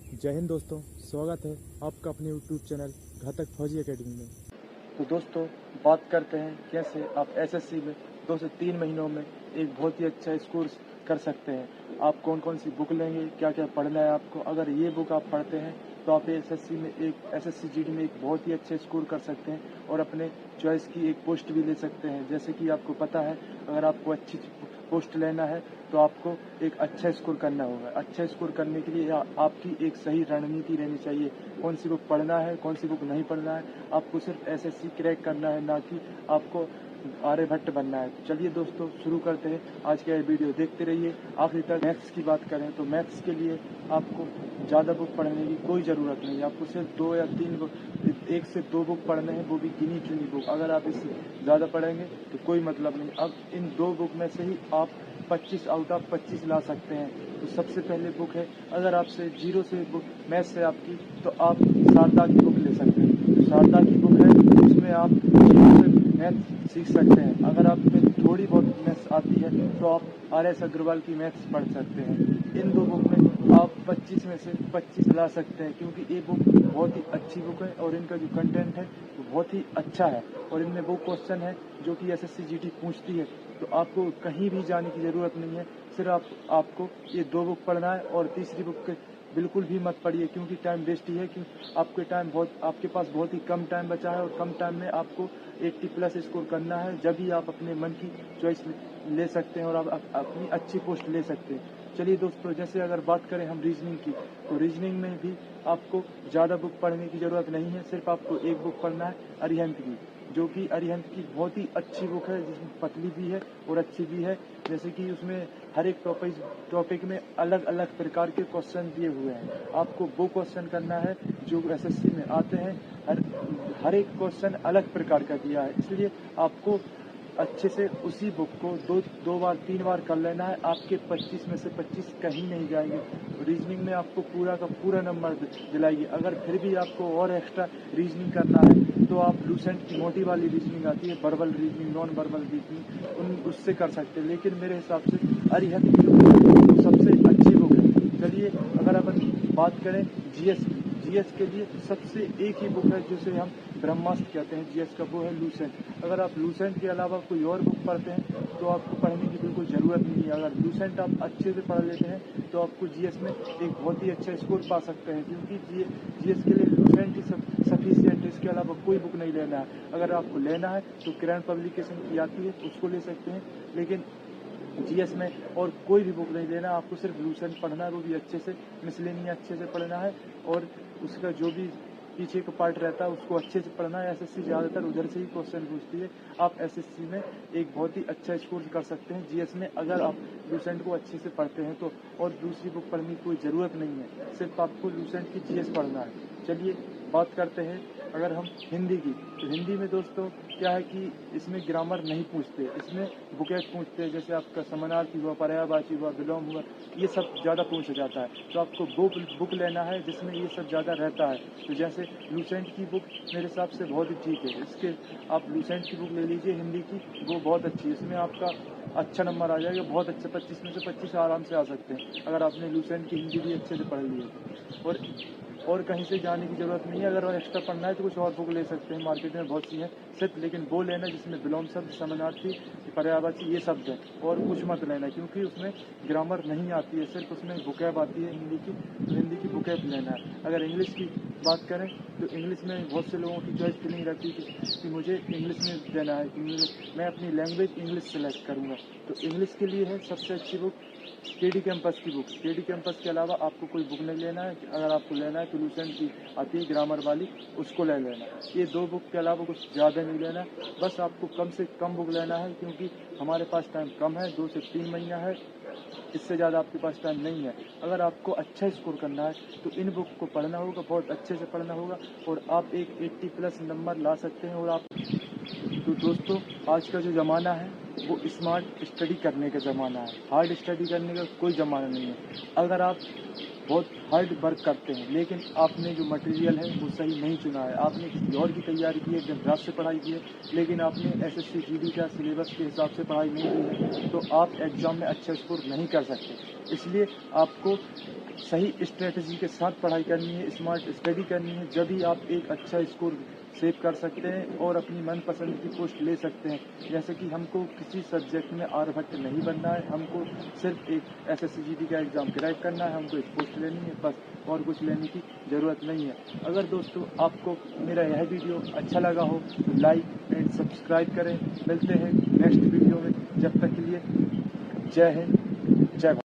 जय हिंद दोस्तों, स्वागत है आपका अपने यूट्यूब चैनल घातक फौजी एकेडमी में। तो दोस्तों, बात करते हैं कैसे आप एसएससी में 2 से 3 महीनों में एक बहुत ही अच्छा स्कोर कर सकते हैं। आप कौन कौन सी बुक लेंगे, क्या क्या पढ़ना है आपको। अगर ये बुक आप पढ़ते हैं तो आप एसएससी जीडी में एक बहुत ही अच्छे स्कोर कर सकते हैं और अपने चॉइस की एक पोस्ट भी ले सकते हैं। जैसे कि आपको पता है, अगर आपको अच्छी पोस्ट लेना है तो आपको एक अच्छा स्कोर करना होगा। अच्छा स्कोर करने के लिए आपकी एक सही रणनीति रहनी चाहिए। कौन सी बुक पढ़ना है, कौन सी बुक नहीं पढ़ना है। आपको सिर्फ एसएससी क्रैक करना है, ना कि आपको आर्यभट्ट बनना है। चलिए दोस्तों, शुरू करते हैं आज का ये वीडियो। देखते रहिए आखिर तक। मैथ्स की बात करें तो मैथ्स के लिए आपको ज़्यादा बुक पढ़ने की कोई ज़रूरत नहीं है। आपको सिर्फ 2 या 3 बुक, 1 से 2 बुक पढ़ने हैं, वो भी गिनी चुनी बुक। अगर आप इससे ज़्यादा पढ़ेंगे तो कोई मतलब नहीं। अब इन 2 बुक में से ही आप 25 आउट ऑफ 25 ला सकते हैं। तो सबसे पहले बुक है, अगर आपसे जीरो से बुक मैथ्स है आपकी, तो आप शारदा की बुक ले सकते हैं। तो शारदा की बुक है, उसमें आप जीरो से मैथ्स सीख सकते हैं। अगर आप में थोड़ी बहुत मैथ्स आती है तो आप आर.एस. अग्रवाल की मैथ्स पढ़ सकते हैं। इन 2 बुक में आप 25 में से 25 ला सकते हैं, क्योंकि ये बुक बहुत ही अच्छी बुक है और इनका जो कंटेंट है वो बहुत ही अच्छा है। और इनमें वो क्वेश्चन है जो कि एसएससी जीडी पूछती है, तो आपको कहीं भी जाने की ज़रूरत नहीं है। सिर्फ आपको ये 2 बुक पढ़ना है और तीसरी बुक के बिल्कुल भी मत पढ़िए, क्योंकि टाइम वेस्ट ही है। आपके पास बहुत ही कम टाइम बचा है और कम टाइम में आपको 80 प्लस स्कोर करना है। जब ही आप अपने मन की चॉइस ले सकते हैं और आप अपनी अच्छी पोस्ट ले सकते हैं। चलिए दोस्तों, जैसे अगर बात करें हम रीजनिंग की, तो रीजनिंग में भी आपको ज़्यादा बुक पढ़ने की ज़रूरत नहीं है। सिर्फ आपको एक बुक पढ़ना है अरिहंत की, जो कि अरिहंत की बहुत ही अच्छी बुक है, जिसमें पतली भी है और अच्छी भी है। जैसे कि उसमें हर एक टॉपिक में अलग अलग प्रकार के क्वेश्चन दिए हुए हैं। आपको वो क्वेश्चन करना है जो एसएससी में आते हैं। हर एक क्वेश्चन अलग प्रकार का दिया है, इसलिए आपको अच्छे से उसी बुक को दो बार 3 बार कर लेना है। आपके 25 में से 25 कहीं नहीं जाएंगे। रीजनिंग में आपको पूरा का पूरा नंबर दिलाएगी। अगर फिर भी आपको और एक्स्ट्रा रीजनिंग करना है तो आप लूसेंट की मोटी वाली रीजनिंग आती है, verbal reasoning, non verbal reasoning, उससे कर सकते हैं। लेकिन मेरे हिसाब से अरिहंत की जो वो सबसे अच्छी बुक है। चलिए, अगर अपन बात करें जीएस की, जीएस के लिए सबसे एक ही बुक है जिसे हम ब्रह्मास्त्र कहते हैं जीएस का, वो है लूसेंट। अगर आप लूसेंट के अलावा कोई और बुक पढ़ते हैं तो आपको पढ़ने की बिल्कुल ज़रूरत नहीं है। अगर लूसेंट आप अच्छे से पढ़ लेते हैं तो आपको जीएस में एक बहुत ही अच्छा स्कोर पा सकते हैं, क्योंकि जीएस के लिए लूसेंट ही सफिशिएंट है। इसके अलावा कोई बुक नहीं लेना है। अगर आपको लेना है तो किरण पब्लिकेशन की आती है, उसको ले सकते हैं। लेकिन जीएस में और कोई भी बुक नहीं लेना, आपको सिर्फ लूसेंट पढ़ना है, वो भी अच्छे से, मिसलेनियस अच्छे से पढ़ना है और उसका जो भी पीछे का पार्ट रहता है उसको अच्छे से पढ़ना है। एसएससी ज़्यादातर उधर से ही क्वेश्चन पूछती है। आप एसएससी में एक बहुत ही अच्छा स्कोर कर सकते हैं जीएस में, अगर आप लूसेंट को अच्छे से पढ़ते हैं तो। और दूसरी बुक पढ़ने की कोई ज़रूरत नहीं है, सिर्फ आपको लूसेंट की जीएस पढ़ना है। चलिए बात करते हैं अगर हम हिंदी की, तो हिंदी में दोस्तों क्या है कि इसमें ग्रामर नहीं पूछते, इसमें बुकेट पूछते हैं। जैसे आपका समानार्थी हुआ, पर्यायवाची हुआ, विलोम हुआ, ये सब ज़्यादा पूछा जाता है। तो आपको बुक लेना है जिसमें ये सब ज़्यादा रहता है। तो जैसे लूसेंट की बुक मेरे हिसाब से बहुत ही ठीक है। इसके आप लूसेंट की बुक ले लीजिए हिंदी की, वो बहुत अच्छी है। इसमें आपका अच्छा नंबर आ जाएगा, बहुत अच्छा, 25 में से 25 आराम से आ सकते हैं, अगर आपने लूसेंट की हिंदी भी अच्छे से पढ़ ली है। और कहीं से जाने की ज़रूरत नहीं है। अगर और एक्स्ट्रा पढ़ना है तो कुछ और बुक ले सकते हैं, मार्केट में बहुत सी हैं सिर्फ, लेकिन वो लेना जिसमें विलोम शब्द, समानार्थी, पर्यायवाची, ये शब्द है। और कुछ मत लेना, क्योंकि उसमें ग्रामर नहीं आती है, सिर्फ उसमें बुकैब आती है हिंदी की, तो हिंदी की बुकैब लेना है। अगर इंग्लिश की बात करें तो इंग्लिश में बहुत से लोगों की चॉइस फीलिंग रहती है कि मुझे इंग्लिश में देना है, मैं अपनी लैंग्वेज इंग्लिश सेलेक्ट करूँगा। तो इंग्लिश के लिए है सबसे अच्छी बुक केडी कैंपस की बुक। केडी कैंपस के अलावा आपको कोई बुक नहीं लेना है। अगर आपको लेना है तो लूसेंट की आती है ग्रामर वाली, उसको ले लेना। ये 2 बुक के अलावा कुछ ज़्यादा नहीं लेना, बस आपको कम से कम बुक लेना है, क्योंकि हमारे पास टाइम कम है, 2 से 3 महीना है, इससे ज़्यादा आपके पास टाइम नहीं है। अगर आपको अच्छा स्कोर करना है तो इन बुक को पढ़ना होगा, बहुत अच्छे से पढ़ना होगा, और आप एक 80 प्लस नंबर ला सकते हैं। और आप तो दोस्तों, आज का जो ज़माना है वो स्मार्ट स्टडी करने का ज़माना है, हार्ड स्टडी करने का कोई ज़माना नहीं है। अगर आप बहुत हार्ड वर्क करते हैं लेकिन आपने जो मटेरियल है वो सही नहीं चुना है, आपने किसी और की तैयारी की है, दिन रात से पढ़ाई की है, लेकिन आपने एसएससी जीडी का सिलेबस के हिसाब से पढ़ाई नहीं की है, तो आप एग्ज़ाम में अच्छा स्कोर नहीं कर सकते। इसलिए आपको सही स्ट्रेटजी के साथ पढ़ाई करनी है, स्मार्ट स्टडी करनी है, जब ही आप एक अच्छा स्कोर सेव कर सकते हैं और अपनी मनपसंद की पोस्ट ले सकते हैं। जैसे कि हमको किसी सब्जेक्ट में आर्यभट्ट नहीं बनना है, हमको सिर्फ एक एसएससी का एग्ज़ाम क्रैक करना है, हमको एक पोस्ट लेनी है बस, और कुछ लेने की ज़रूरत नहीं है। अगर दोस्तों आपको मेरा यह वीडियो अच्छा लगा हो तो लाइक एंड सब्सक्राइब करें। मिलते हैं नेक्स्ट वीडियो में, जब तक के लिए जय हिंद, जय भारत।